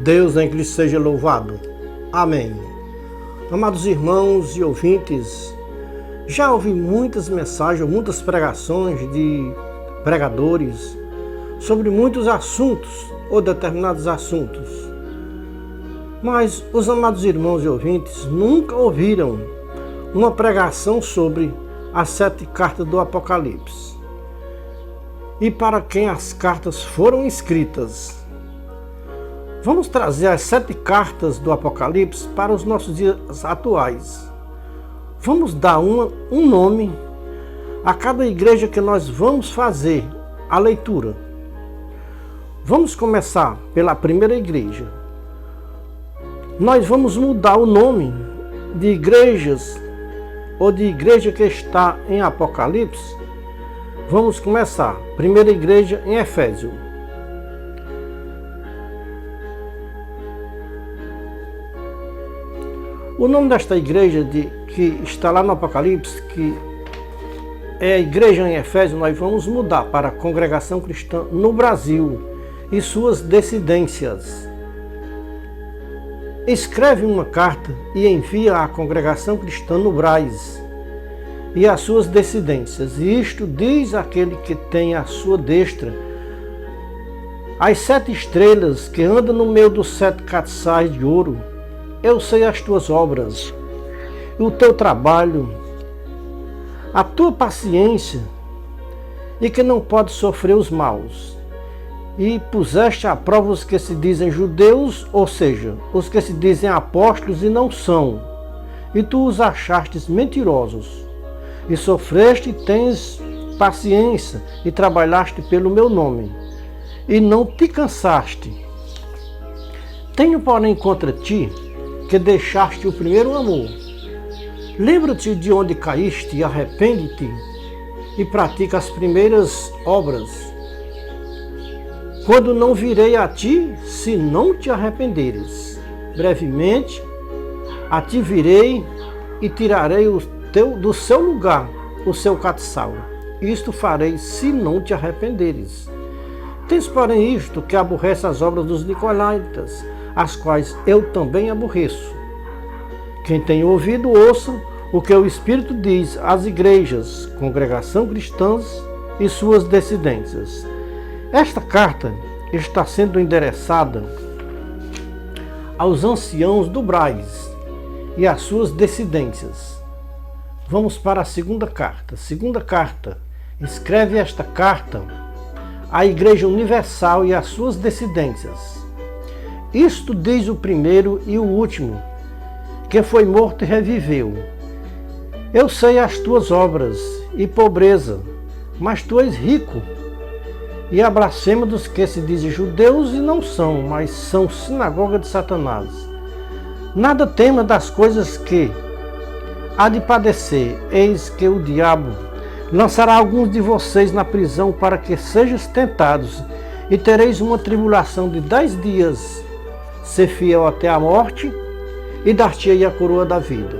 Deus em Cristo seja louvado. Amém. Amados irmãos e ouvintes, já ouvi muitas mensagens, muitas pregações de pregadores sobre muitos assuntos ou determinados assuntos. Mas os amados irmãos e ouvintes nunca ouviram uma pregação sobre as 7 cartas do Apocalipse e para quem as cartas foram escritas. Vamos trazer as 7 cartas do Apocalipse para os nossos dias atuais. Vamos dar um nome a cada igreja que nós vamos fazer a leitura. Vamos começar pela primeira igreja. Nós vamos mudar o nome de igrejas ou de igreja que está em Apocalipse. Vamos começar. Primeira igreja em Éfeso. O nome desta igreja que está lá no Apocalipse, que é a igreja em Éfeso, nós vamos mudar para a Congregação Cristã no Brasil e suas descendências. Escreve uma carta e envia à Congregação Cristã no Brás e às suas descendências. E isto diz aquele que tem à sua destra as 7 estrelas que andam no meio dos 7 castiçais de ouro. Eu sei as tuas obras, o teu trabalho, a tua paciência, e que não pode sofrer os maus. E puseste à prova os que se dizem judeus, ou seja, os que se dizem apóstolos e não são. E tu os achastes mentirosos. E sofreste e tens paciência, e trabalhaste pelo meu nome, e não te cansaste. Tenho, porém, contra ti, que deixaste o primeiro amor. Lembra-te de onde caíste e arrepende-te, e pratica as primeiras obras. Quando não virei a ti, se não te arrependeres. Brevemente a ti virei e tirarei do seu lugar o seu castiçal. Isto farei se não te arrependeres. Tens, porém, isto que aborrece as obras dos nicolaítas, as quais eu também aborreço. Quem tem ouvido, ouça o que o Espírito diz às igrejas, Congregação Cristãs e suas descendências. Esta carta está sendo endereçada aos anciãos do Brás e às suas descendências. Vamos para a segunda carta. Segunda carta. Escreve esta carta à Igreja Universal e às suas descendências. Isto diz o primeiro e o último, que foi morto e reviveu. Eu sei as tuas obras e pobreza, mas tu és rico. E a blasfêmia dos que se dizem judeus e não são, mas são sinagoga de Satanás. Nada tema das coisas que há de padecer. Eis que o diabo lançará alguns de vocês na prisão para que sejam tentados, e tereis uma tribulação de 10 dias. Ser fiel até a morte, e dar-te-ei a coroa da vida.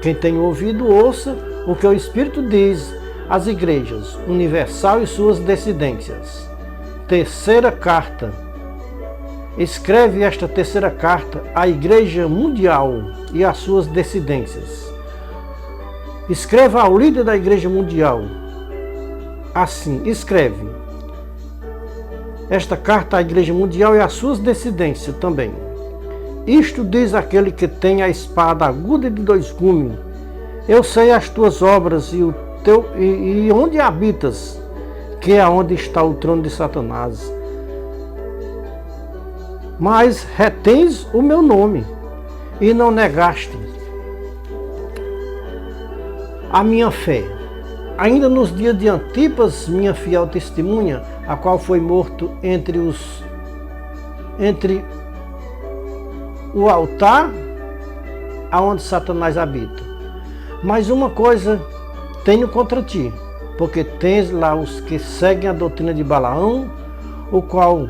Quem tem ouvido, ouça o que o Espírito diz às igrejas, Universal e suas descendências. Terceira carta. Escreve esta terceira carta à Igreja Mundial e às suas descendências. Escreva ao líder da Igreja Mundial. Assim, escreve esta carta à Igreja Mundial e às suas descendências também. Isto diz aquele que tem a espada aguda de 2 gumes. Eu sei as tuas obras e onde habitas, que é onde está o trono de Satanás. Mas retens o meu nome e não negaste a minha fé. Ainda nos dias de Antipas, minha fiel testemunha, a qual foi morto entre o altar aonde Satanás habita. Mas uma coisa tenho contra ti, porque tens lá os que seguem a doutrina de Balaão, o qual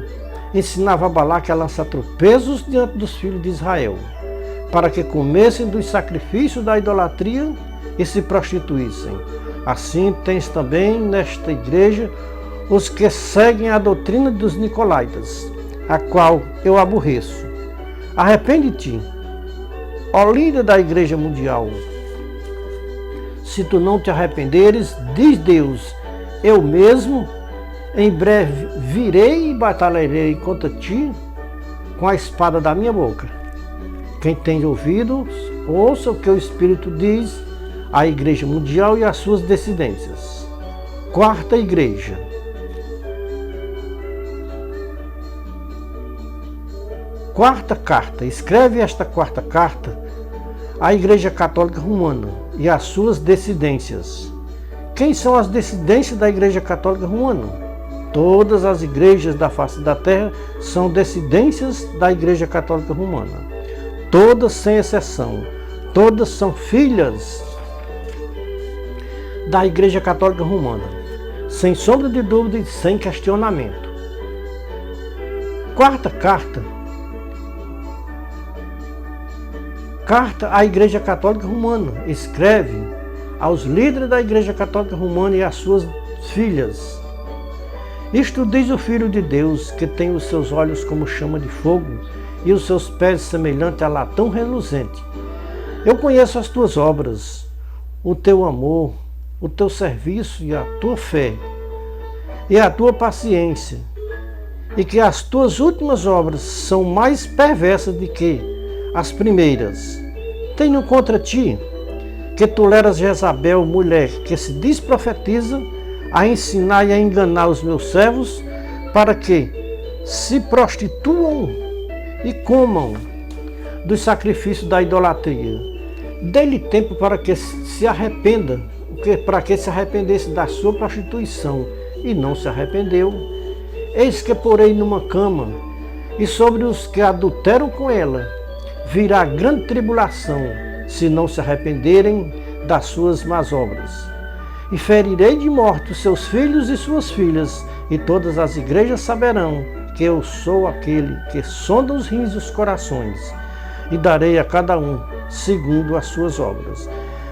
ensinava a Balaque a lançar tropeços diante dos filhos de Israel, para que comessem dos sacrifícios da idolatria e se prostituíssem. Assim tens também nesta igreja os que seguem a doutrina dos nicolaítas, a qual eu aborreço. Arrepende-te, ó líder da Igreja Mundial. Se tu não te arrependeres, diz Deus, eu mesmo em breve virei e batalharei contra ti com a espada da minha boca. Quem tem ouvidos, ouça o que o Espírito diz à Igreja Mundial e às suas descendências. Quarta Igreja. Quarta carta. Escreve esta quarta carta à Igreja Católica Romana e às suas descendências. Quem são as descendências da Igreja Católica Romana? Todas as igrejas da face da terra são descendências da Igreja Católica Romana. Todas sem exceção. Todas são filhas da Igreja Católica Romana. Sem sombra de dúvida e sem questionamento. Quarta carta. Carta à Igreja Católica Romana. Escreve aos líderes da Igreja Católica Romana e às suas filhas. Isto diz o Filho de Deus, que tem os seus olhos como chama de fogo e os seus pés semelhante a latão reluzente. Eu conheço as tuas obras, o teu amor, o teu serviço e a tua fé, e a tua paciência, e que as tuas últimas obras são mais perversas do que as primeiras. Tenho contra ti que toleras Jezabel, mulher que se diz profetiza, a ensinar e a enganar os meus servos, para que se prostituam e comam dos sacrifícios da idolatria. Dê-lhe tempo para que se arrependa, para que se arrependesse da sua prostituição, e não se arrependeu. Eis que porei numa cama, e sobre os que adulteram com ela virá grande tribulação, se não se arrependerem das suas más obras. E ferirei de morte os seus filhos e suas filhas, e todas as igrejas saberão que eu sou aquele que sonda os rins e os corações, e darei a cada um segundo as suas obras.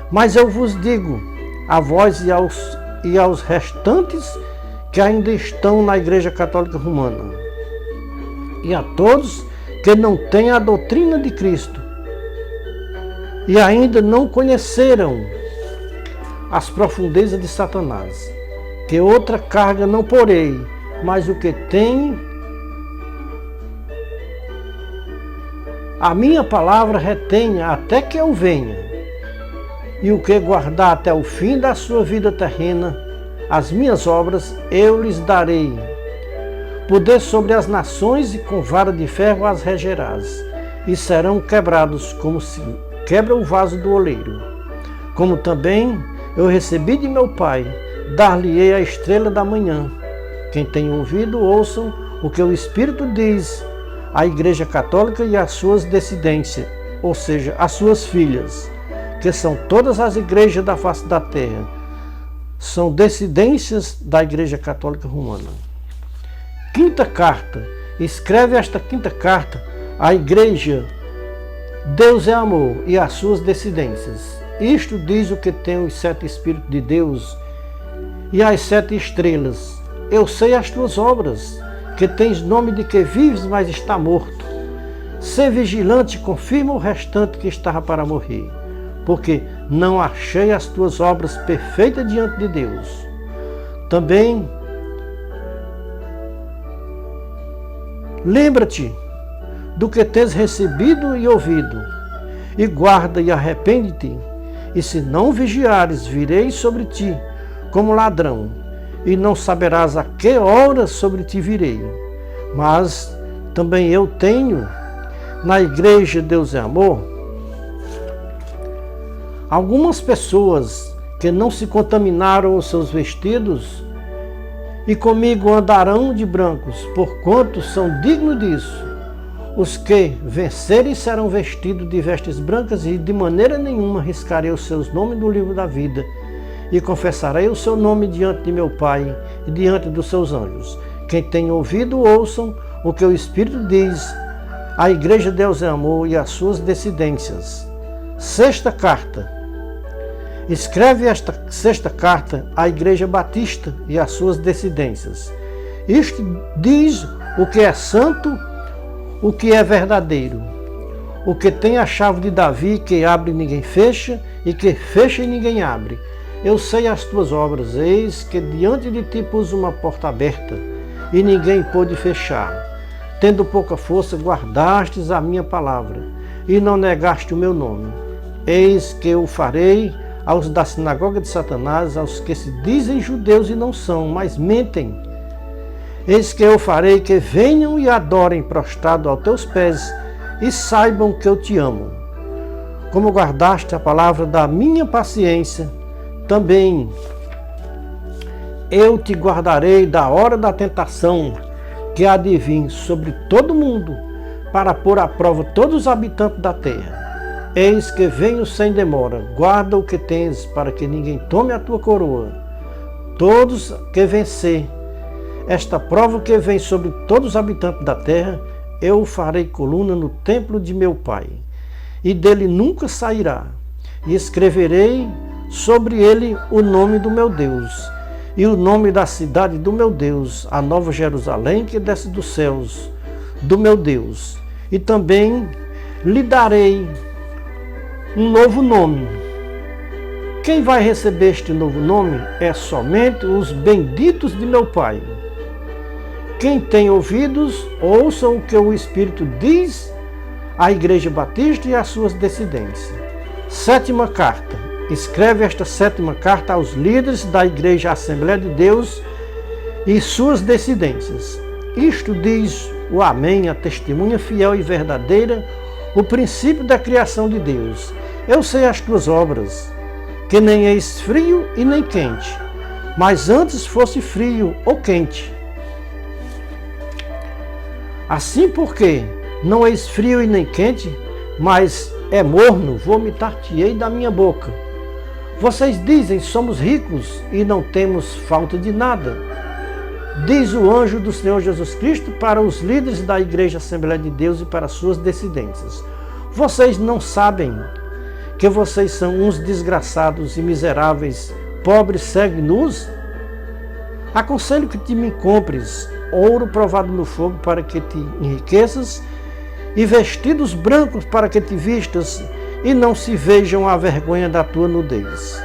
Mas eu vos digo, a vós e aos restantes que ainda estão na Igreja Católica Romana, e a todos que não têm a doutrina de Cristo, e ainda não conheceram as profundezas de Satanás, que outra carga não porei, mas o que tem, a minha palavra retenha até que eu venha, e o que guardar até o fim da sua vida terrena, as minhas obras eu lhes darei. Poder sobre as nações, e com vara de ferro as regerás, e serão quebrados como se quebra o vaso do oleiro. Como também eu recebi de meu Pai, dar-lhe-ei a estrela da manhã. Quem tem ouvido, ouçam o que o Espírito diz à Igreja Católica e às suas descendências, ou seja, às suas filhas, que são todas as igrejas da face da terra, são descendências da Igreja Católica Romana. Quinta carta. Escreve esta quinta carta à Igreja Deus é Amor e às suas descendências. Isto diz o que tem os 7 Espíritos de Deus e as 7 estrelas. Eu sei as tuas obras, que tens nome de que vives, mas está morto. Sê vigilante e confirma o restante que estava para morrer, porque não achei as tuas obras perfeitas diante de Deus. Também lembra-te do que tens recebido e ouvido, e guarda e arrepende-te. E se não vigiares, virei sobre ti como ladrão, e não saberás a que hora sobre ti virei. Mas também eu tenho na Igreja Deus é Amor algumas pessoas que não se contaminaram os seus vestidos, e comigo andarão de brancos, porquanto são dignos disso. Os que vencerem serão vestidos de vestes brancas, e de maneira nenhuma riscarei os seus nomes do livro da vida, e confessarei o seu nome diante de meu Pai e diante dos seus anjos. Quem tem ouvido, ouçam o que o Espírito diz à Igreja Deus é Amor e às suas descendências. Sexta carta. Escreve esta sexta carta à Igreja Batista e às suas descendências. Isto diz o que é santo, o que é verdadeiro, o que tem a chave de Davi, que abre e ninguém fecha, e que fecha e ninguém abre. Eu sei as tuas obras, eis que diante de ti pus uma porta aberta, e ninguém pôde fechar. Tendo pouca força, guardastes a minha palavra, e não negaste o meu nome. Eis que eu farei aos da sinagoga de Satanás, aos que se dizem judeus e não são, mas mentem. Eis que eu farei que venham e adorem prostrado aos teus pés, e saibam que eu te amo. Como guardaste a palavra da minha paciência, também eu te guardarei da hora da tentação, que há de vir sobre todo mundo, para pôr à prova todos os habitantes da terra. Eis que venho sem demora, guarda o que tens, para que ninguém tome a tua coroa. Todos que vencer esta prova que vem sobre todos os habitantes da terra, eu farei coluna no templo de meu Pai, e dele nunca sairá, e escreverei sobre ele o nome do meu Deus, e o nome da cidade do meu Deus, a nova Jerusalém que desce dos céus, do meu Deus, e também lhe darei um novo nome. Quem vai receber este novo nome é somente os benditos de meu Pai. Quem tem ouvidos, ouçam o que o Espírito diz à Igreja Batista e às suas descendências. Sétima carta. Escreve esta sétima carta aos líderes da Igreja Assembleia de Deus e suas descendências. Isto diz o Amém, a testemunha fiel e verdadeira, o princípio da criação de Deus. Eu sei as tuas obras, que nem és frio e nem quente, mas antes fosse frio ou quente. Assim porque não és frio e nem quente, mas é morno, vomitar-te-ei da minha boca. Vocês dizem, somos ricos e não temos falta de nada. Diz o anjo do Senhor Jesus Cristo para os líderes da Igreja Assembleia de Deus e para suas descendências. Vocês não sabem que vocês são uns desgraçados e miseráveis, pobres, cegos e nus? Aconselho que te me compres ouro provado no fogo para que te enriqueças, e vestidos brancos para que te vistas, e não se vejam a vergonha da tua nudez.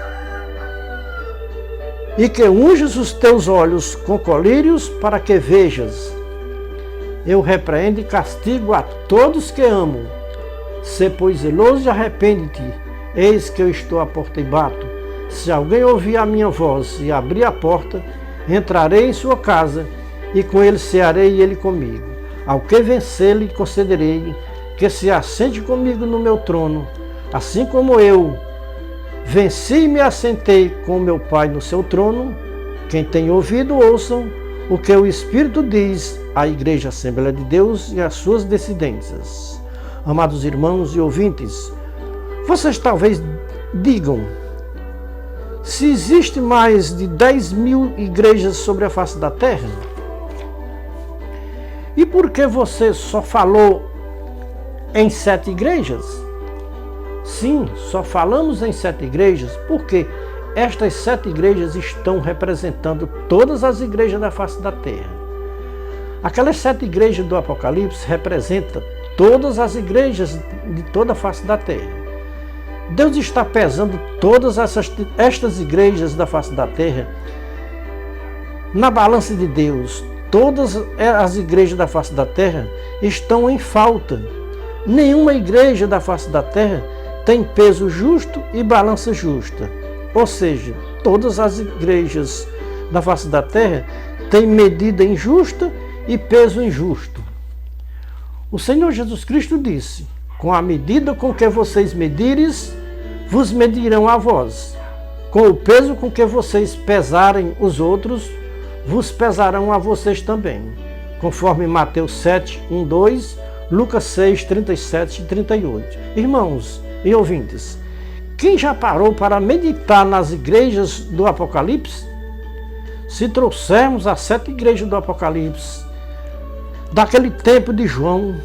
E que unjas os teus olhos com colírios para que vejas. Eu repreendo e castigo a todos que amo. Sê, pois, zeloso e arrepende-te. Eis que eu estou à porta e bato. Se alguém ouvir a minha voz e abrir a porta, entrarei em sua casa, e com ele cearei e ele comigo. Ao que vencer, lhe concederei que se assente comigo no meu trono, assim como eu venci e me assentei com meu Pai no seu trono. Quem tem ouvido, ouçam o que o Espírito diz à Igreja Assembleia de Deus e às suas descendências. Amados irmãos e ouvintes, vocês talvez digam, se existe mais de 10.000 igrejas sobre a face da terra, e por que você só falou em 7 igrejas? Sim, só falamos em 7 igrejas porque estas 7 igrejas estão representando todas as igrejas da face da terra. Aquelas 7 igrejas do Apocalipse representam todas as igrejas de toda a face da terra. Deus está pesando todas estas igrejas da face da terra na balança de Deus. Todas as igrejas da face da terra estão em falta. Nenhuma igreja da face da terra tem peso justo e balança justa. Ou seja, todas as igrejas da face da terra têm medida injusta e peso injusto. O Senhor Jesus Cristo disse, com a medida com que vocês medires, vos medirão a vós. Com o peso com que vocês pesarem os outros, vos pesarão a vocês também, conforme Mateus 7, 1, 2, Lucas 6, 37 e 38. Irmãos e ouvintes, quem já parou para meditar nas igrejas do Apocalipse? Se trouxermos as 7 igrejas do Apocalipse, daquele tempo de João,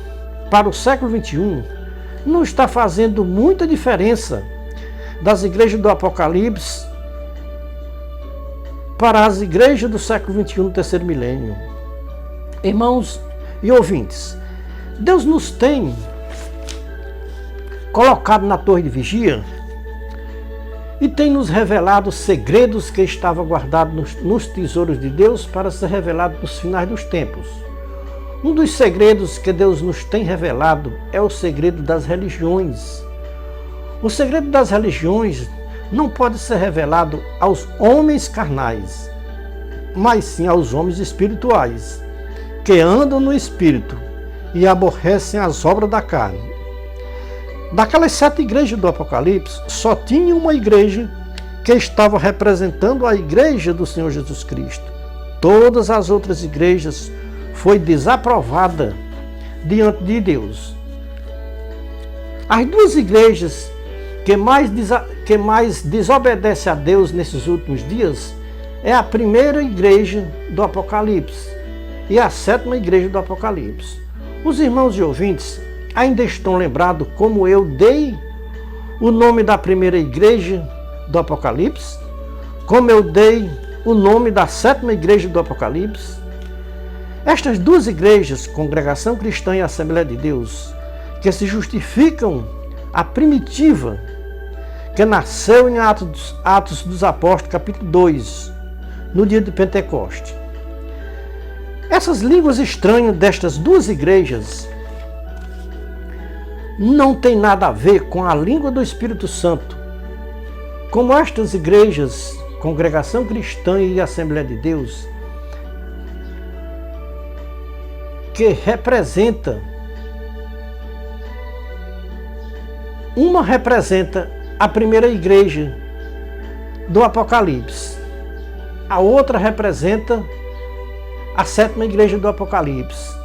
para o século 21, não está fazendo muita diferença das igrejas do Apocalipse para as igrejas do século 21, no terceiro milênio. Irmãos e ouvintes, Deus nos tem colocado na torre de vigia e tem nos revelado segredos que estavam guardados nos tesouros de Deus para ser revelado nos finais dos tempos. Um dos segredos que Deus nos tem revelado é o segredo das religiões. O segredo das religiões não pode ser revelado aos homens carnais, mas sim aos homens espirituais, que andam no Espírito e aborrecem as obras da carne. Daquelas 7 igrejas do Apocalipse, só tinha uma igreja que estava representando a igreja do Senhor Jesus Cristo. Todas as outras igrejas foi desaprovada diante de Deus. As 2 igrejas que mais desobedece a Deus nesses últimos dias é a primeira igreja do Apocalipse e a 7ª igreja do Apocalipse. Os irmãos e ouvintes ainda estão lembrados como eu dei o nome da primeira igreja do Apocalipse? Como eu dei o nome da 7ª igreja do Apocalipse? Estas 2 igrejas, Congregação Cristã e Assembleia de Deus, que se justificam a primitiva, que nasceu em Atos dos Apóstolos, capítulo 2, no dia de Pentecoste. Essas línguas estranhas destas 2 igrejas não tem nada a ver com a língua do Espírito Santo. Como estas igrejas, Congregação Cristã e Assembleia de Deus, que representa, uma representa a primeira igreja do Apocalipse, a outra representa a 7ª igreja do Apocalipse.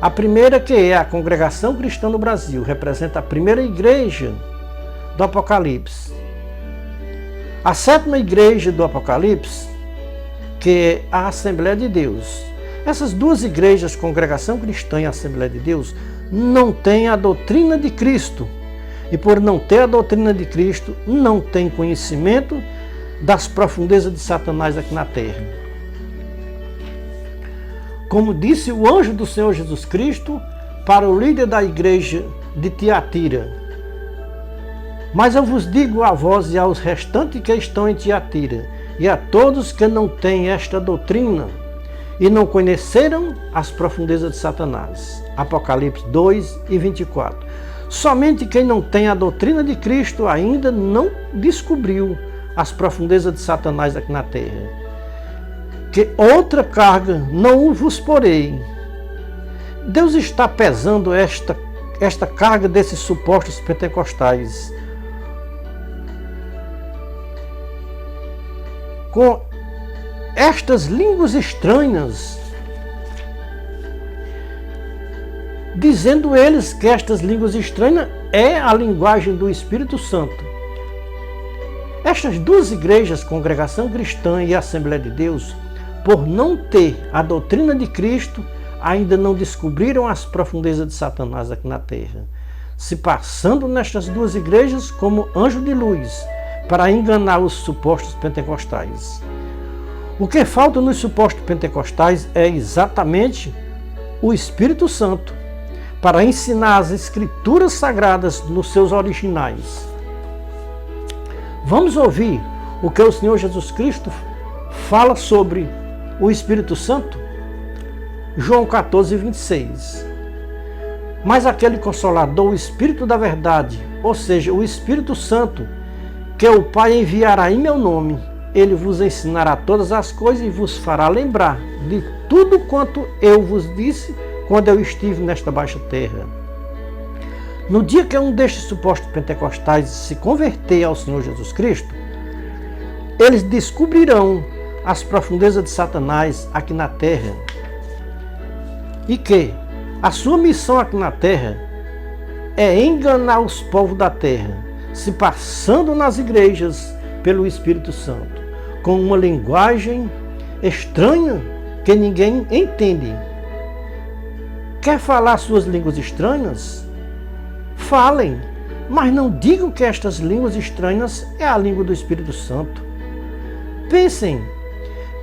A primeira, que é a Congregação Cristã no Brasil, representa a primeira igreja do Apocalipse. A 7ª igreja do Apocalipse, que é a Assembleia de Deus. Essas 2 igrejas, Congregação Cristã e Assembleia de Deus, não têm a doutrina de Cristo. E por não ter a doutrina de Cristo, não tem conhecimento das profundezas de Satanás aqui na terra. Como disse o anjo do Senhor Jesus Cristo para o líder da igreja de Tiatira: mas eu vos digo a vós e aos restantes que estão em Tiatira, e a todos que não têm esta doutrina, e não conheceram as profundezas de Satanás. Apocalipse 2 e 24. Somente quem não tem a doutrina de Cristo ainda não descobriu as profundezas de Satanás aqui na terra. Que outra carga não vos porei. Deus está pesando esta carga desses supostos pentecostais com estas línguas estranhas, dizendo eles que estas línguas estranhas é a linguagem do Espírito Santo. Estas 2 igrejas, Congregação Cristã e Assembleia de Deus, por não ter a doutrina de Cristo, ainda não descobriram as profundezas de Satanás aqui na terra, se passando nestas 2 igrejas como anjo de luz, para enganar os supostos pentecostais. O que falta nos supostos pentecostais é exatamente o Espírito Santo, para ensinar as Escrituras Sagradas nos seus originais. Vamos ouvir o que o Senhor Jesus Cristo fala sobre o Espírito Santo? João 14, 26. Mas aquele Consolador, o Espírito da verdade, ou seja, o Espírito Santo, que o Pai enviará em meu nome, ele vos ensinará todas as coisas e vos fará lembrar de tudo quanto eu vos disse quando eu estive nesta baixa terra. No dia que um destes supostos pentecostais se converter ao Senhor Jesus Cristo, eles descobrirão as profundezas de Satanás aqui na terra, e que a sua missão aqui na terra é enganar os povos da terra, se passando nas igrejas pelo Espírito Santo, com uma linguagem estranha que ninguém entende. Quer falar suas línguas estranhas? Falem, mas não digam que estas línguas estranhas é a língua do Espírito Santo. Pensem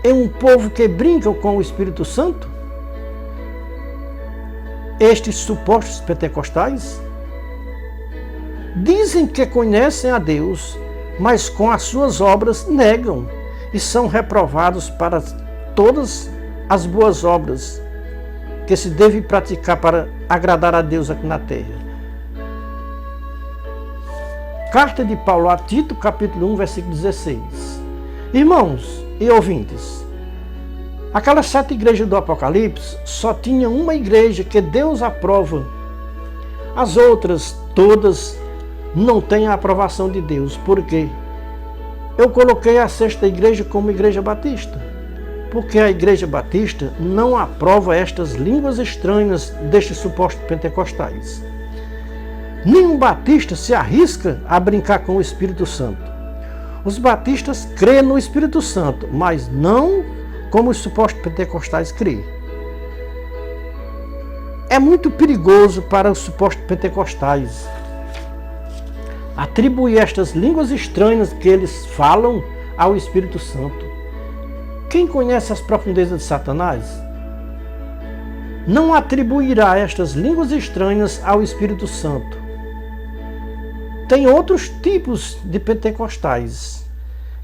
em um povo que brinca com o Espírito Santo. Estes supostos pentecostais, Dizem que conhecem a Deus, mas com as suas obras negam e são reprovados para todas as boas obras que se deve praticar para agradar a Deus aqui na terra. Carta de Paulo a Tito, capítulo 1, versículo 16. Irmãos e ouvintes, aquelas 7 igrejas do Apocalipse só tinha uma igreja que Deus aprova. As outras, todas, não têm a aprovação de Deus. Por quê? Eu coloquei a 6ª igreja como igreja batista, porque a igreja batista não aprova estas línguas estranhas destes supostos pentecostais. Nenhum batista se arrisca a brincar com o Espírito Santo. Os batistas creem no Espírito Santo, mas não como os supostos pentecostais creem. É muito perigoso para os supostos pentecostais atribuir estas línguas estranhas que eles falam ao Espírito Santo. Quem conhece as profundezas de Satanás não atribuirá estas línguas estranhas ao Espírito Santo. Tem outros tipos de pentecostais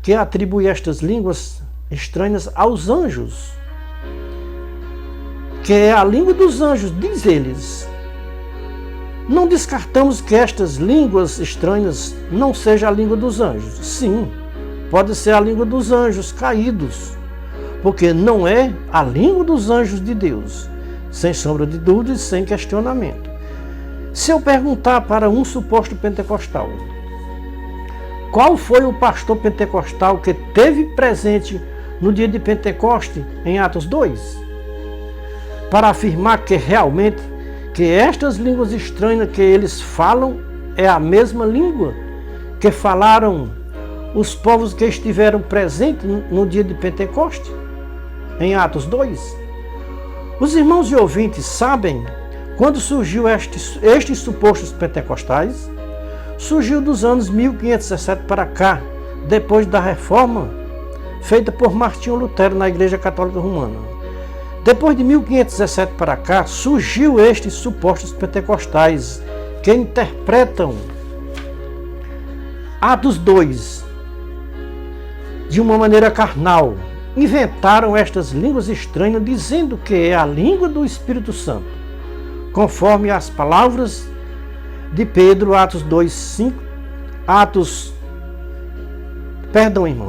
que atribuem estas línguas estranhas aos anjos, que é a língua dos anjos, diz eles. Não descartamos que estas línguas estranhas não seja a língua dos anjos. Sim, pode ser a língua dos anjos caídos, porque não é a língua dos anjos de Deus, sem sombra de dúvida e sem questionamento. Se eu perguntar para um suposto pentecostal, qual foi o pastor pentecostal que teve presente no dia de Pentecoste, em Atos 2, para afirmar que realmente que estas línguas estranhas que eles falam é a mesma língua que falaram os povos que estiveram presentes no dia de Pentecoste, em Atos 2? Os irmãos e ouvintes sabem quando surgiu estes supostos pentecostais? Surgiu dos anos 1517 para cá, depois da reforma feita por Martinho Lutero na Igreja Católica Romana. Depois de 1517 para cá, surgiu estes supostos pentecostais que interpretam Atos 2 de uma maneira carnal. Inventaram estas línguas estranhas dizendo que é a língua do Espírito Santo, conforme as palavras de Pedro, Atos 2, 5,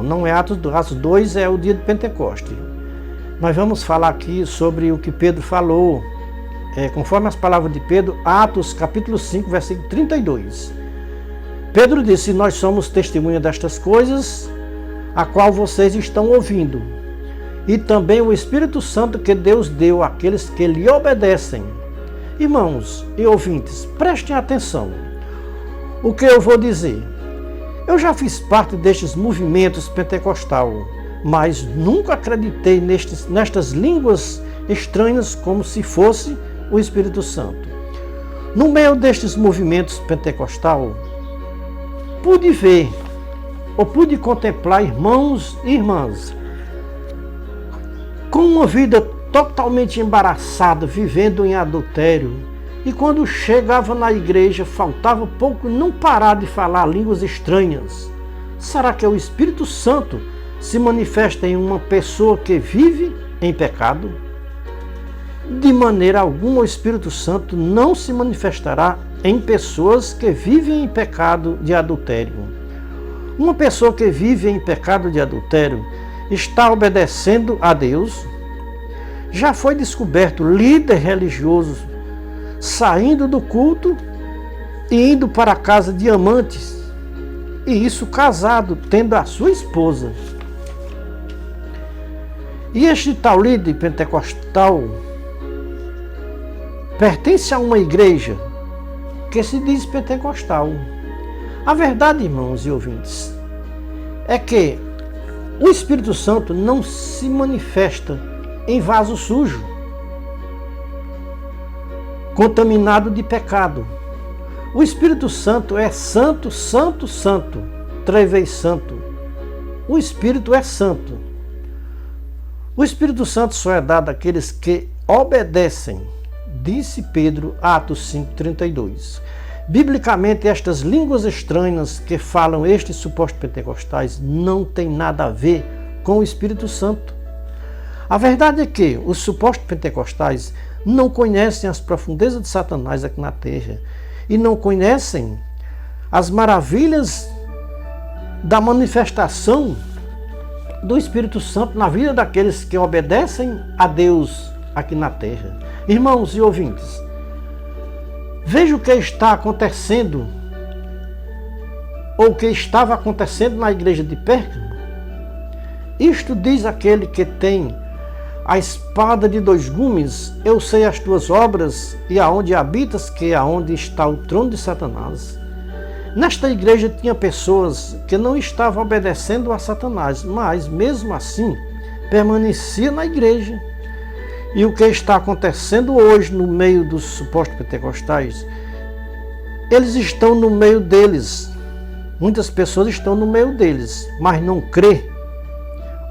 não é Atos 2, Atos 2 é o dia de Pentecoste. Nós vamos falar aqui sobre o que Pedro falou, conforme as palavras de Pedro, Atos capítulo 5, versículo 32. Pedro disse: nós somos testemunha destas coisas, a qual vocês estão ouvindo, e também o Espírito Santo que Deus deu àqueles que lhe obedecem. Irmãos e ouvintes, prestem atenção. O que eu vou dizer? Eu já fiz parte destes movimentos pentecostal, mas nunca acreditei nestas línguas estranhas como se fosse o Espírito Santo. No meio destes movimentos pentecostal, pude ver, ou pude contemplar irmãos e irmãs com uma vida totalmente embaraçada, vivendo em adultério, e quando chegava na igreja faltava pouco não parar de falar línguas estranhas. Será que é o Espírito Santo se manifesta em uma pessoa que vive em pecado? De maneira alguma o Espírito Santo não se manifestará em pessoas que vivem em pecado de adultério. Uma pessoa que vive em pecado de adultério está obedecendo a Deus? Já foi descoberto líder religioso saindo do culto e indo para a casa de amantes, e isso casado, tendo a sua esposa. E este tal líder pentecostal pertence a uma igreja que se diz pentecostal. A verdade, irmãos e ouvintes, é que o Espírito Santo não se manifesta em vaso sujo, contaminado de pecado. O Espírito Santo é santo, santo, santo, 3 vezes santo. O Espírito é santo. O Espírito Santo só é dado àqueles que obedecem, disse Pedro, Atos 5,32. Biblicamente, estas línguas estranhas que falam estes supostos pentecostais não têm nada a ver com o Espírito Santo. A verdade é que os supostos pentecostais não conhecem as profundezas de Satanás aqui na terra e não conhecem as maravilhas da manifestação do Espírito Santo na vida daqueles que obedecem a Deus aqui na terra. Irmãos e ouvintes, veja o que está acontecendo, ou o que estava acontecendo na igreja de Pérgamo. Isto diz aquele que tem a espada de dois gumes: eu sei as tuas obras e aonde habitas, que é aonde está o trono de Satanás. Nesta igreja tinha pessoas que não estavam obedecendo a Satanás, mas mesmo assim permanecia na igreja. E o que está acontecendo hoje no meio dos supostos pentecostais? Eles estão no meio deles. Muitas pessoas estão no meio deles, mas não crê,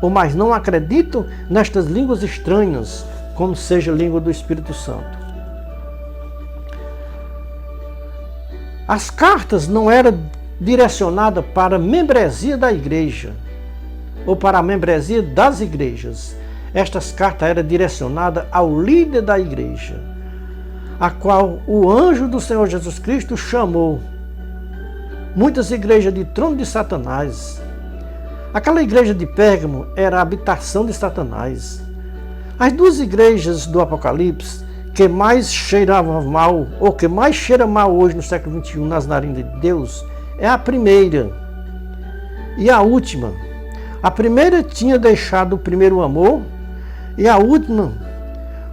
ou mais não acreditam nestas línguas estranhas, como seja a língua do Espírito Santo. As cartas não eram direcionadas para a membresia da igreja, ou para a membresia das igrejas. Estas cartas eram direcionadas ao líder da igreja, a qual o anjo do Senhor Jesus Cristo chamou muitas igrejas de trono de Satanás. Aquela igreja de Pérgamo era a habitação de Satanás. As duas igrejas do Apocalipse que mais cheiravam mal, ou que mais cheira mal hoje no século XXI nas narinas de Deus, é a primeira e a última. A primeira tinha deixado o primeiro amor, e a última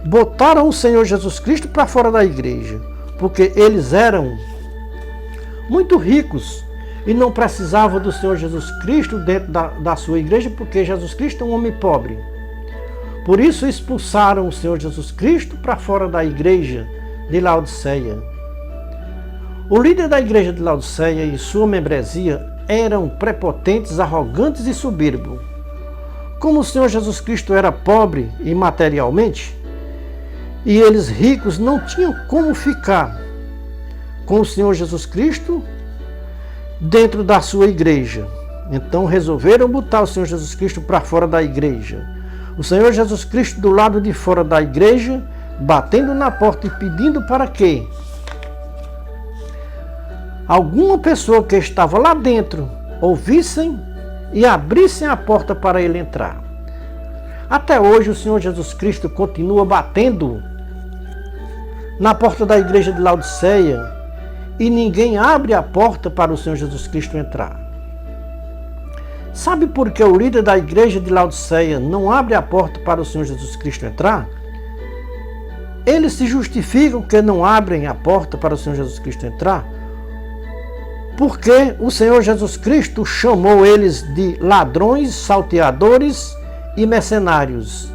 botaram o Senhor Jesus Cristo para fora da igreja, porque eles eram muito ricos e não precisavam do Senhor Jesus Cristo dentro da sua igreja, porque Jesus Cristo é um homem pobre. Por isso expulsaram o Senhor Jesus Cristo para fora da igreja de Laodiceia. O líder da igreja de Laodiceia e sua membresia eram prepotentes, arrogantes e soberbos. Como o Senhor Jesus Cristo era pobre e materialmente, e eles ricos não tinham como ficar com o Senhor Jesus Cristo dentro da sua igreja. Então resolveram botar o Senhor Jesus Cristo para fora da igreja. O Senhor Jesus Cristo do lado de fora da igreja, batendo na porta e pedindo para que alguma pessoa que estava lá dentro ouvissem e abrissem a porta para ele entrar. Até hoje o Senhor Jesus Cristo continua batendo na porta da igreja de Laodiceia e ninguém abre a porta para o Senhor Jesus Cristo entrar. Sabe por que o líder da igreja de Laodiceia não abre a porta para o Senhor Jesus Cristo entrar? Eles se justificam que não abrem a porta para o Senhor Jesus Cristo entrar porque o Senhor Jesus Cristo chamou eles de ladrões, salteadores e mercenários.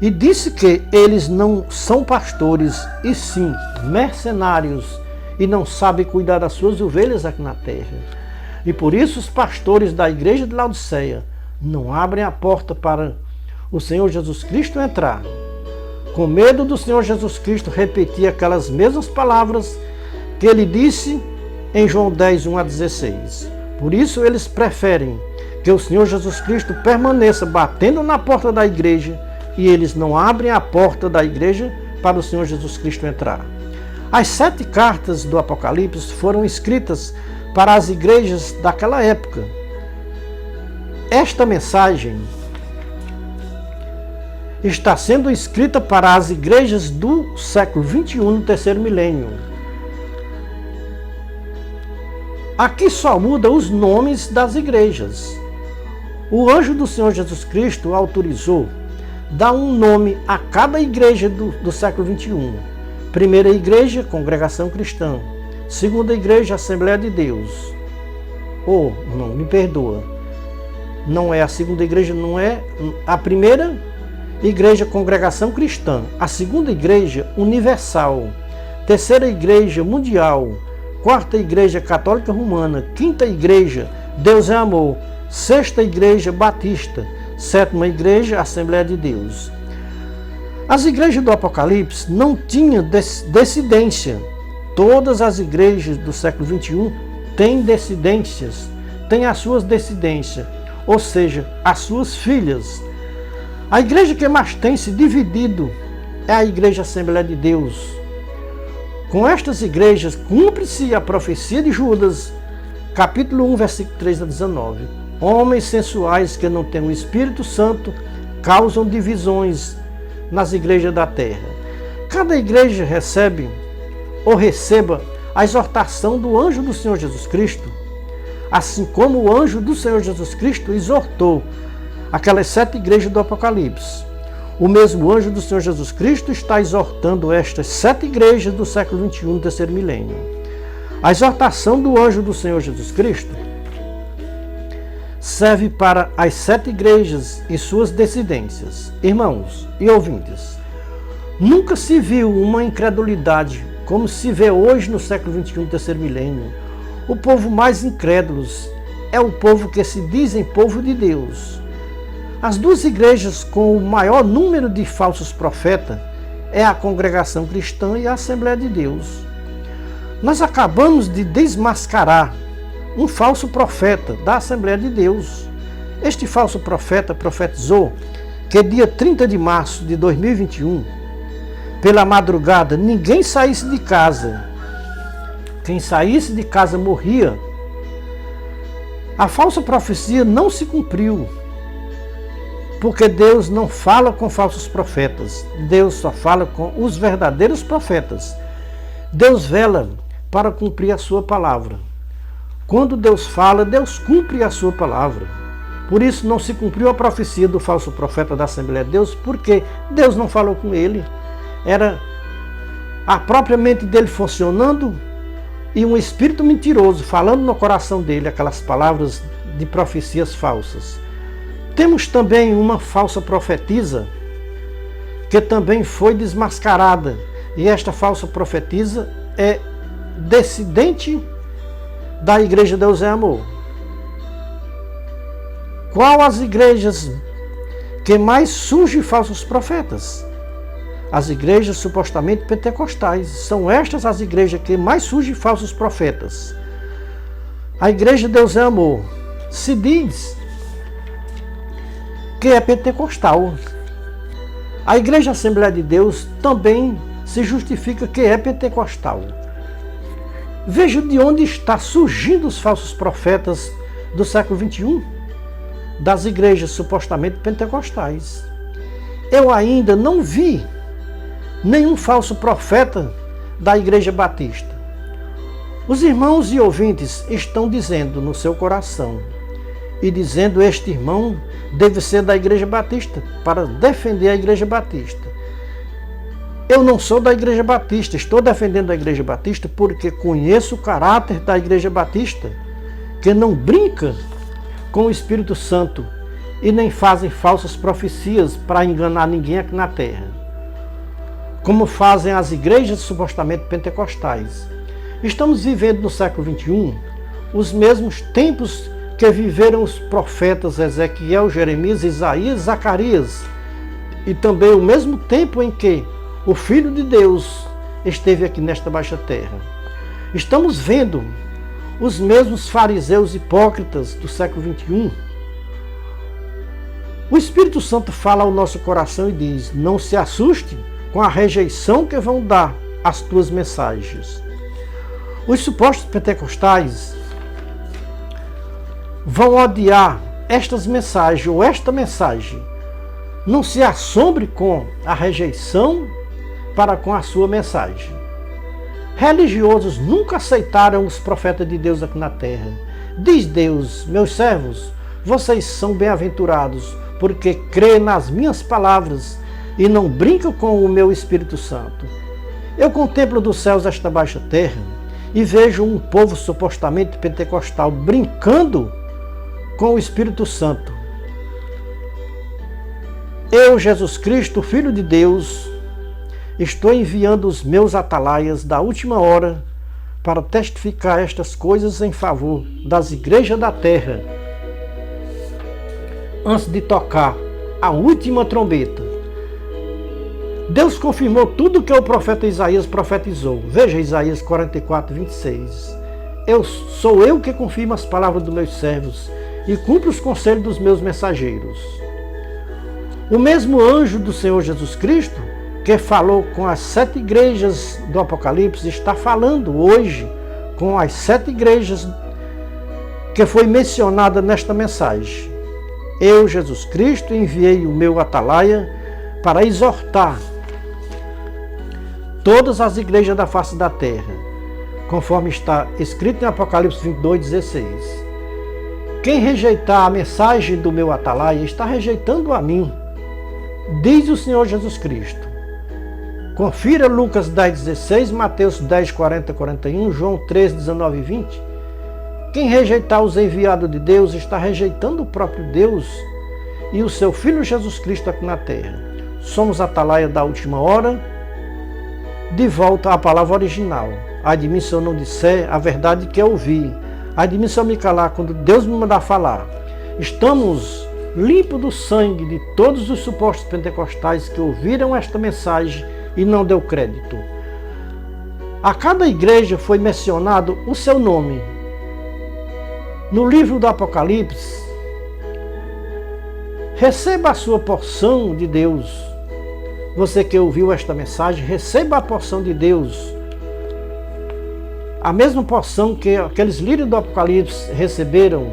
E disse que eles não são pastores, e sim mercenários, e não sabem cuidar das suas ovelhas aqui na terra. E por isso os pastores da igreja de Laodiceia não abrem a porta para o Senhor Jesus Cristo entrar, com medo do Senhor Jesus Cristo repetir aquelas mesmas palavras que ele disse em João 10, 1 a 16. Por isso eles preferem que o Senhor Jesus Cristo permaneça batendo na porta da igreja, e eles não abrem a porta da igreja para o Senhor Jesus Cristo entrar. As 7 cartas do Apocalipse foram escritas para as igrejas daquela época. Esta mensagem está sendo escrita para as igrejas do século XXI, no terceiro milênio. Aqui só muda os nomes das igrejas. O anjo do Senhor Jesus Cristo autorizou dar um nome a cada igreja do século XXI. Primeira igreja, Congregação Cristã. Segunda igreja, Assembleia de Deus. Não, me perdoa. Não é a segunda igreja, não é a primeira igreja, Congregação Cristã. A segunda igreja, Universal. Terceira igreja, Mundial. Quarta igreja, Católica Romana. Quinta igreja, Deus é Amor. Sexta igreja, Batista. Sétima igreja, Assembleia de Deus. As igrejas do Apocalipse não tinham dissidência Todas as igrejas do século XXI têm descendências, têm as suas descendências, ou seja, as suas filhas. A igreja que mais tem se dividido é a Igreja Assembleia de Deus. Com estas igrejas, cumpre-se a profecia de Judas, capítulo 1, versículo 3 a 19. Homens sensuais que não têm o Espírito Santo causam divisões nas igrejas da terra. Cada igreja recebe ou receba a exortação do anjo do Senhor Jesus Cristo, assim como o anjo do Senhor Jesus Cristo exortou aquelas 7 igrejas do Apocalipse. O mesmo anjo do Senhor Jesus Cristo está exortando estas 7 igrejas do século XXI, do terceiro milênio. A exortação do anjo do Senhor Jesus Cristo serve para as 7 igrejas e suas descendências. Irmãos e ouvintes, nunca se viu uma incredulidade como se vê hoje no século XXI, do terceiro milênio. O povo mais incrédulo é o povo que se dizem povo de Deus. As 2 igrejas com o maior número de falsos profetas é a Congregação Cristã e a Assembleia de Deus. Nós acabamos de desmascarar um falso profeta da Assembleia de Deus. Este falso profeta profetizou que dia 30 de março de 2021, pela madrugada, ninguém saísse de casa. Quem saísse de casa morria. A falsa profecia não se cumpriu, porque Deus não fala com falsos profetas. Deus só fala com os verdadeiros profetas. Deus vela para cumprir a sua palavra. Quando Deus fala, Deus cumpre a sua palavra. Por isso não se cumpriu a profecia do falso profeta da Assembleia de Deus, porque Deus não falou com ele. Era a própria mente dele funcionando e um espírito mentiroso falando no coração dele aquelas palavras de profecias falsas. Temos também uma falsa profetisa que também foi desmascarada, e esta falsa profetisa é descendente da Igreja Deus é Amor. Qual as igrejas que mais surgem falsos profetas? As igrejas supostamente pentecostais. São estas as igrejas que mais surgem falsos profetas. A Igreja Deus é Amor se diz que é pentecostal. A Igreja Assembleia de Deus também se justifica que é pentecostal. Veja de onde está surgindo os falsos profetas do século XXI, das igrejas supostamente pentecostais. Eu ainda não vi nenhum falso profeta da Igreja Batista. Os irmãos e ouvintes estão dizendo no seu coração, e dizendo este irmão deve ser da Igreja Batista, para defender a Igreja Batista. Eu não sou da Igreja Batista, estou defendendo a Igreja Batista porque conheço o caráter da Igreja Batista, que não brinca com o Espírito Santo e nem fazem falsas profecias para enganar ninguém aqui na terra, como fazem as igrejas supostamente pentecostais. Estamos vivendo no século XXI os mesmos tempos que viveram os profetas Ezequiel, Jeremias, Isaías, Zacarias, e também o mesmo tempo em que o Filho de Deus esteve aqui nesta baixa terra. Estamos vendo os mesmos fariseus hipócritas do século XXI. O Espírito Santo fala ao nosso coração e diz: não se assuste com a rejeição que vão dar às tuas mensagens. Os supostos pentecostais vão odiar estas mensagens ou esta mensagem. Não se assombre com a rejeição para com a sua mensagem. Religiosos nunca aceitaram os profetas de Deus aqui na terra. Diz Deus: meus servos, vocês são bem-aventurados, porque crê nas minhas palavras e não brincam com o meu Espírito Santo. Eu contemplo dos céus esta baixa terra e vejo um povo supostamente pentecostal brincando com o Espírito Santo. Eu, Jesus Cristo, Filho de Deus, estou enviando os meus atalaias da última hora para testificar estas coisas em favor das igrejas da terra, antes de tocar a última trombeta. Deus confirmou tudo que o profeta Isaías profetizou. Veja Isaías 44, 26. Sou eu que confirmo as palavras dos meus servos e cumpro os conselhos dos meus mensageiros. O mesmo anjo do Senhor Jesus Cristo, que falou com as 7 igrejas do Apocalipse, está falando hoje com as 7 igrejas que foi mencionada nesta mensagem. Eu, Jesus Cristo, enviei o meu atalaia para exortar todas as igrejas da face da terra, conforme está escrito em Apocalipse 22, 16. Quem rejeitar a mensagem do meu atalaia está rejeitando a mim, diz o Senhor Jesus Cristo. Confira Lucas 10, 16, Mateus 10, 40, 41, João 13, 19 e 20. Quem rejeitar os enviados de Deus está rejeitando o próprio Deus e o seu Filho Jesus Cristo aqui na terra. Somos a atalaia da última hora. De volta à palavra original. Ai de mim se eu não disser a verdade que eu ouvi. Ai de mim se eu me calar quando Deus me mandar falar. Estamos limpos do sangue de todos os supostos pentecostais que ouviram esta mensagem e não deu crédito. A cada igreja foi mencionado o seu nome. No livro do Apocalipse, receba a sua porção de Deus. Você que ouviu esta mensagem, receba a porção de Deus. A mesma porção que aqueles lírios do Apocalipse receberam.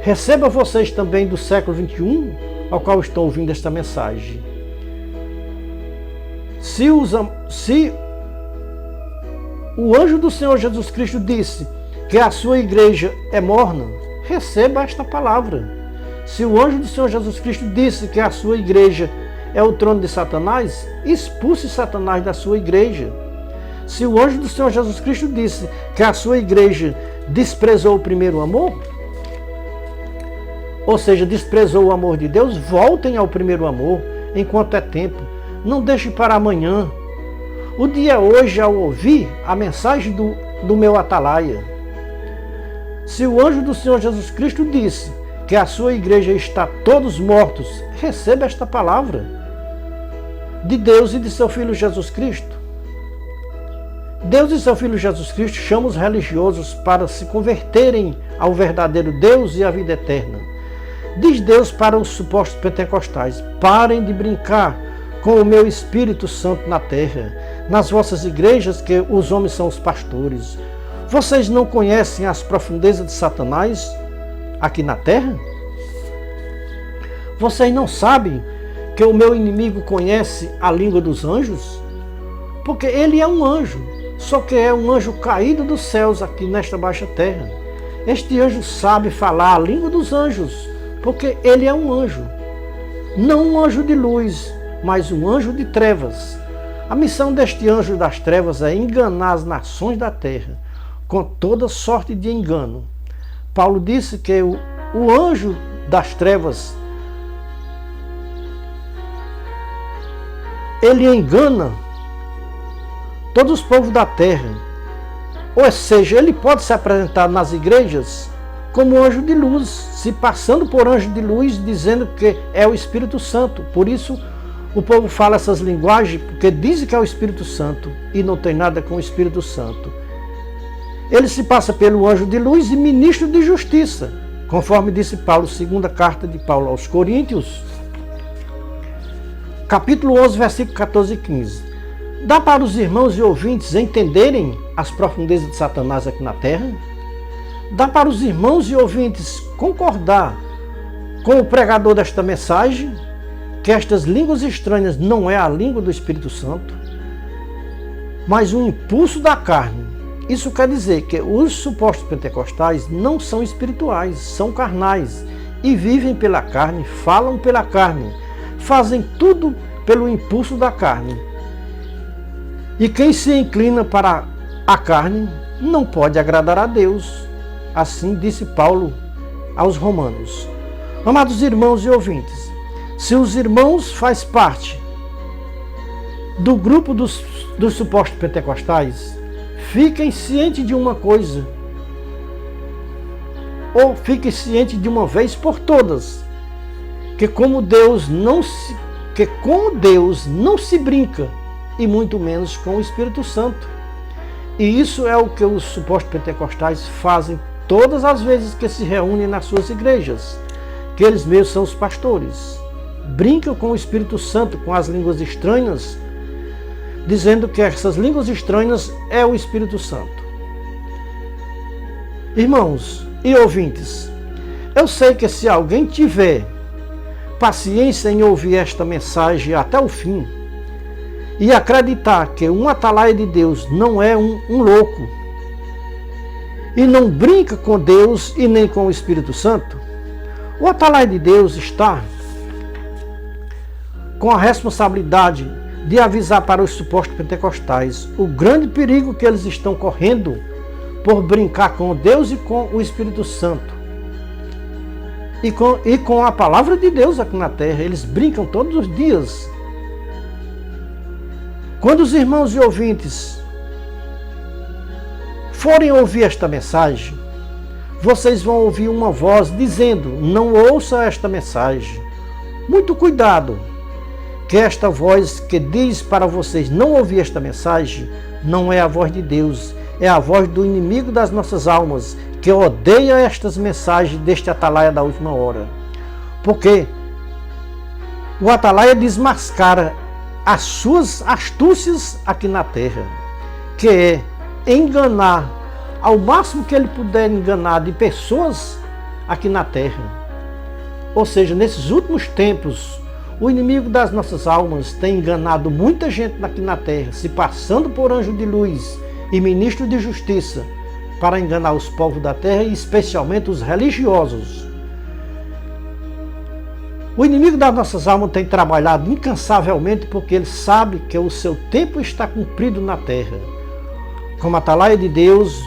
Receba vocês também do século 21, ao qual estão ouvindo esta mensagem. Se o anjo do Senhor Jesus Cristo disse que a sua igreja é morna, receba esta palavra. Se o anjo do Senhor Jesus Cristo disse que a sua igreja é o trono de Satanás, expulse Satanás da sua igreja. Se o anjo do Senhor Jesus Cristo disse que a sua igreja desprezou o primeiro amor, ou seja, desprezou o amor de Deus, voltem ao primeiro amor enquanto é tempo. Não deixe para amanhã. O dia é hoje ao ouvir a mensagem do meu atalaia. Se o anjo do Senhor Jesus Cristo disse que a sua igreja está todos mortos, receba esta palavra de Deus e de seu Filho Jesus Cristo. Deus e seu Filho Jesus Cristo chamam os religiosos para se converterem ao verdadeiro Deus e à vida eterna. Diz Deus para os supostos pentecostais: parem de brincar com o meu Espírito Santo na terra, nas vossas igrejas, que os homens são os pastores. Vocês não conhecem as profundezas de Satanás aqui na terra? Vocês não sabem que o meu inimigo conhece a língua dos anjos? Porque ele é um anjo, só que é um anjo caído dos céus aqui nesta baixa terra. Este anjo sabe falar a língua dos anjos, porque ele é um anjo. Não um anjo de luz, mas um anjo de trevas. A missão deste anjo das trevas é enganar as nações da terra, com toda sorte de engano. Paulo disse que o anjo das trevas, ele engana todos os povos da terra. Ou seja, ele pode se apresentar nas igrejas como anjo de luz, se passando por anjo de luz, dizendo que é o Espírito Santo. Por isso o povo fala essas linguagens, porque dizem que é o Espírito Santo e não tem nada com o Espírito Santo. Ele se passa pelo anjo de luz e ministro de justiça, conforme disse Paulo, segunda carta de Paulo aos Coríntios, capítulo 11, versículo 14 e 15. Dá para os irmãos e ouvintes entenderem as profundezas de Satanás aqui na terra? Dá para os irmãos e ouvintes concordar com o pregador desta mensagem, que estas línguas estranhas não é a língua do Espírito Santo, mas um impulso da carne? Isso quer dizer que os supostos pentecostais não são espirituais, são carnais, e vivem pela carne, falam pela carne, fazem tudo pelo impulso da carne. E quem se inclina para a carne não pode agradar a Deus. Assim disse Paulo aos Romanos. Amados irmãos e ouvintes, se os irmãos fazem parte do grupo dos supostos pentecostais, fiquem cientes de uma coisa, ou fiquem cientes de uma vez por todas, que como Deus não se que com Deus não se brinca, e muito menos com o Espírito Santo. E isso é o que os supostos pentecostais fazem todas as vezes que se reúnem nas suas igrejas, que eles mesmos são os pastores. Brincam com o Espírito Santo, com as línguas estranhas, dizendo que essas línguas estranhas é o Espírito Santo. Irmãos e ouvintes, eu sei que se alguém tiver paciência em ouvir esta mensagem até o fim e acreditar que um atalaia de Deus não é um louco e não brinca com Deus e nem com o Espírito Santo, o atalaia de Deus está com a responsabilidade de avisar para os supostos pentecostais o grande perigo que eles estão correndo por brincar com Deus e com o Espírito Santo. E com a palavra de Deus aqui na terra. Eles brincam todos os dias. Quando os irmãos e ouvintes forem ouvir esta mensagem, vocês vão ouvir uma voz dizendo: não ouça esta mensagem. Muito cuidado, que esta voz que diz para vocês não ouvir esta mensagem não é a voz de Deus, é a voz do inimigo das nossas almas, que odeia estas mensagens deste atalaia da última hora. Porque o atalaia desmascara as suas astúcias aqui na terra, que é enganar ao máximo que ele puder enganar de pessoas aqui na terra. Ou seja, nesses últimos tempos, o inimigo das nossas almas tem enganado muita gente aqui na terra, se passando por anjo de luz e ministro de justiça, para enganar os povos da terra e especialmente os religiosos. O inimigo das nossas almas tem trabalhado incansavelmente porque ele sabe que o seu tempo está cumprido na terra. Como atalaia de Deus,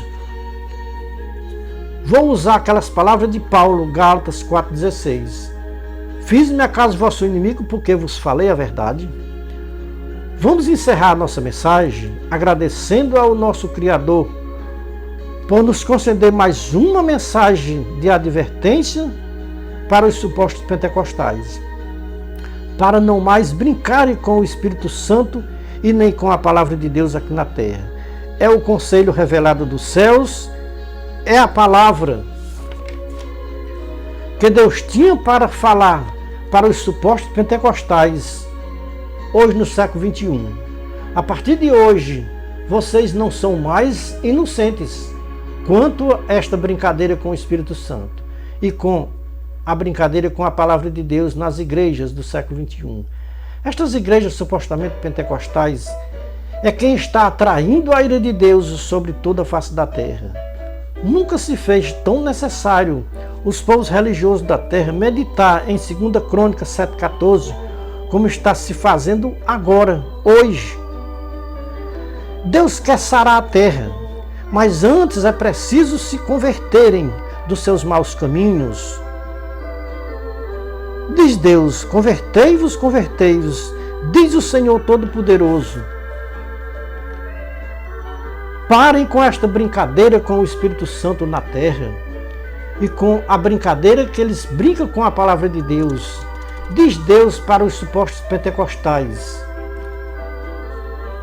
vou usar aquelas palavras de Paulo, Gálatas 4,16. Fiz-me acaso vosso inimigo porque vos falei a verdade? Vamos encerrar nossa mensagem agradecendo ao nosso Criador por nos conceder mais uma mensagem de advertência para os supostos pentecostais, para não mais brincarem com o Espírito Santo e nem com a palavra de Deus aqui na terra. É o conselho revelado dos céus, é a palavra que Deus tinha para falar para os supostos pentecostais hoje no século 21. A partir de hoje, vocês não são mais inocentes quanto a esta brincadeira com o Espírito Santo e com a brincadeira com a palavra de Deus nas igrejas do século 21. Estas igrejas supostamente pentecostais é quem está atraindo a ira de Deus sobre toda a face da terra. Nunca se fez tão necessário os povos religiosos da terra meditar em 2 Crônicas 7,14, como está se fazendo agora, hoje. Deus quer sarar a terra, mas antes é preciso se converterem dos seus maus caminhos. Diz Deus: convertei-vos, convertei-vos, diz o Senhor Todo-Poderoso. Parem com esta brincadeira com o Espírito Santo na terra e com a brincadeira que eles brincam com a palavra de Deus. Diz Deus para os supostos pentecostais: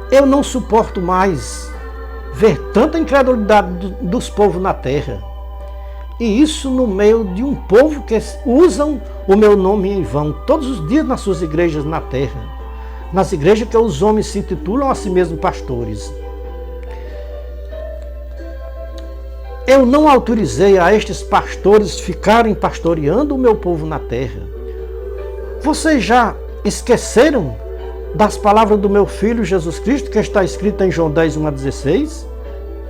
eu não suporto mais ver tanta incredulidade dos povos na terra. E isso no meio de um povo que usam o meu nome em vão todos os dias nas suas igrejas na terra. Nas igrejas que os homens se intitulam a si mesmos pastores. Eu não autorizei a estes pastores ficarem pastoreando o meu povo na terra. Vocês já esqueceram das palavras do meu Filho Jesus Cristo, que está escrita em João 10, 1-16?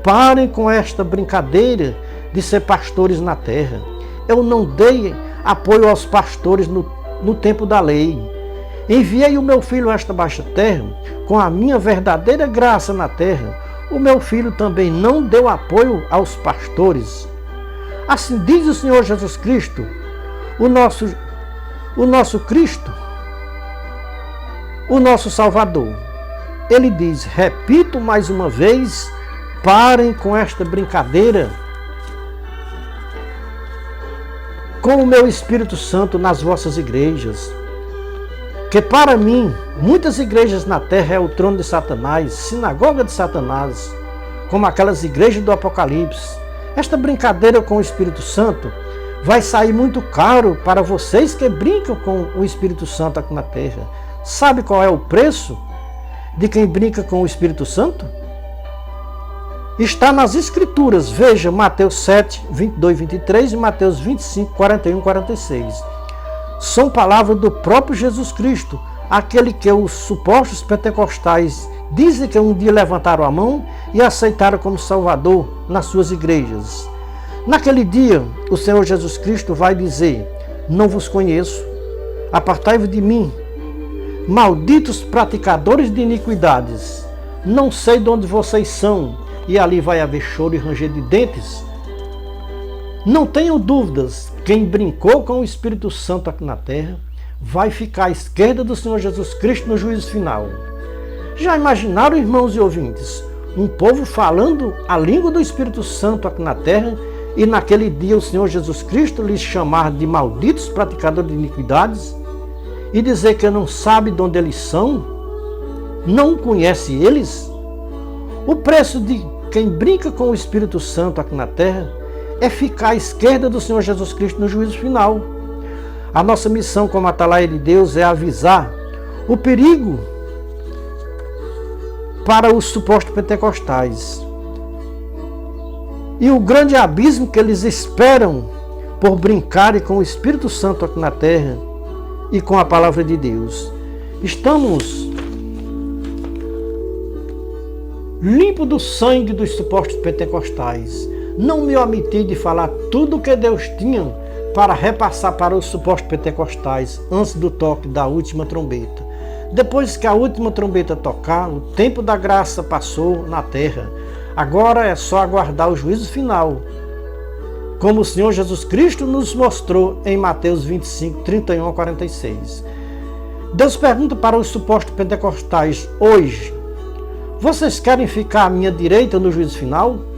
Parem com esta brincadeira de ser pastores na terra. Eu não dei apoio aos pastores no tempo da lei. Enviei o meu Filho a esta baixa terra com a minha verdadeira graça na terra. O meu Filho também não deu apoio aos pastores. Assim diz o Senhor Jesus Cristo, o nosso Cristo, o nosso Salvador. Ele diz: repito mais uma vez, parem com esta brincadeira com o meu Espírito Santo nas vossas igrejas. que para mim, muitas igrejas na terra é o trono de Satanás, sinagoga de Satanás, como aquelas igrejas do Apocalipse. Esta brincadeira com o Espírito Santo vai sair muito caro para vocês que brincam com o Espírito Santo aqui na terra. Sabe qual é o preço de quem brinca com o Espírito Santo? Está nas Escrituras. Veja Mateus 7, 22, 23 e Mateus 25, 41, 46. São palavras do próprio Jesus Cristo, aquele que os supostos pentecostais dizem que um dia levantaram a mão e aceitaram como Salvador nas suas igrejas. Naquele dia, o Senhor Jesus Cristo vai dizer: não vos conheço, apartai-vos de mim, malditos praticadores de iniquidades, não sei de onde vocês são, e ali vai haver choro e ranger de dentes. Não tenham dúvidas, quem brincou com o Espírito Santo aqui na terra vai ficar à esquerda do Senhor Jesus Cristo no juízo final. Já imaginaram, irmãos e ouvintes, um povo falando a língua do Espírito Santo aqui na terra e naquele dia o Senhor Jesus Cristo lhes chamar de malditos praticadores de iniquidades e dizer que não sabe de onde eles são, não conhece eles? O preço de quem brinca com o Espírito Santo aqui na terra é ficar à esquerda do Senhor Jesus Cristo no juízo final. A nossa missão como atalaia de Deus é avisar o perigo para os supostos pentecostais e o grande abismo que eles esperam por brincarem com o Espírito Santo aqui na terra e com a palavra de Deus. Estamos limpos do sangue dos supostos pentecostais. Não me omiti de falar tudo o que Deus tinha para repassar para os supostos pentecostais antes do toque da última trombeta. Depois que a última trombeta tocar, o tempo da graça passou na terra. Agora é só aguardar o juízo final, como o Senhor Jesus Cristo nos mostrou em Mateus 25, 31 a 46. Deus pergunta para os supostos pentecostais hoje: vocês querem ficar à minha direita no juízo final?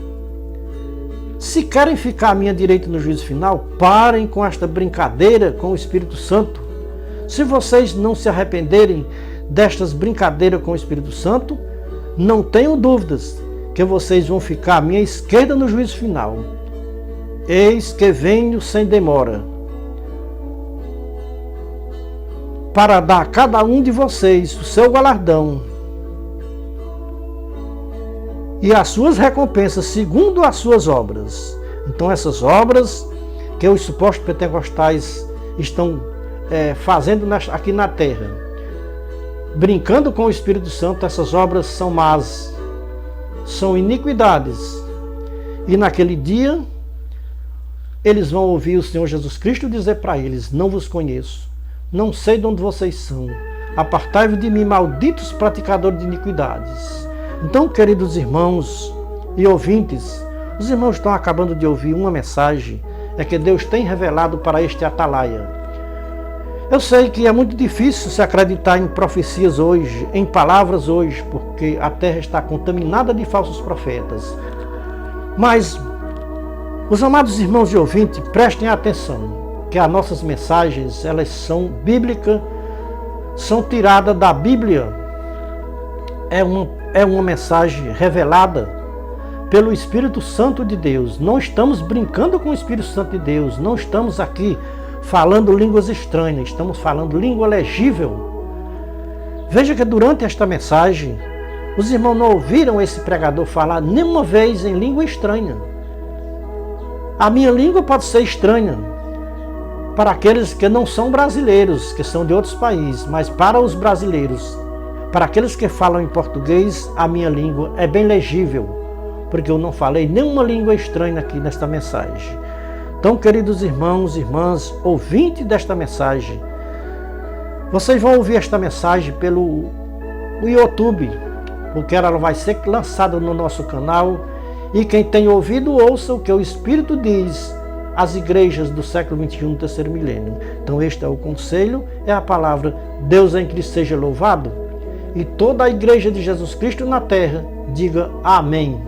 Se querem ficar à minha direita no juízo final, parem com esta brincadeira com o Espírito Santo. Se vocês não se arrependerem destas brincadeiras com o Espírito Santo, não tenham dúvidas que vocês vão ficar à minha esquerda no juízo final. Eis que venho sem demora, para dar a cada um de vocês o seu galardão e as suas recompensas segundo as suas obras. Então essas obras que os supostos pentecostais estão fazendo aqui na terra, brincando com o Espírito Santo, essas obras são más, são iniquidades. E naquele dia eles vão ouvir o Senhor Jesus Cristo dizer para eles: não vos conheço, não sei de onde vocês são, apartai-vos de mim, malditos praticadores de iniquidades. Então, queridos irmãos e ouvintes, os irmãos estão acabando de ouvir uma mensagem que Deus tem revelado para este atalaia. Eu sei que é muito difícil se acreditar em profecias hoje, em palavras hoje, porque a terra está contaminada de falsos profetas. Mas, os amados irmãos e ouvintes, prestem atenção, que as nossas mensagens, elas são bíblicas, são tiradas da Bíblia. É uma mensagem revelada pelo Espírito Santo de Deus. Não estamos brincando com o Espírito Santo de Deus, não estamos aqui falando línguas estranhas, estamos falando língua legível. Veja que durante esta mensagem, os irmãos não ouviram esse pregador falar nenhuma vez em língua estranha. A minha língua pode ser estranha para aqueles que não são brasileiros, que são de outros países, mas para os brasileiros, para aqueles que falam em português, a minha língua é bem legível, porque eu não falei nenhuma língua estranha aqui nesta mensagem. Então, queridos irmãos e irmãs, ouvintes desta mensagem, vocês vão ouvir esta mensagem pelo YouTube, porque ela vai ser lançada no nosso canal, e quem tem ouvido, ouça o que o Espírito diz às igrejas do século XXI, do terceiro milênio. Então este é o conselho, é a palavra. Deus em Cristo seja louvado, e toda a igreja de Jesus Cristo na terra diga amém.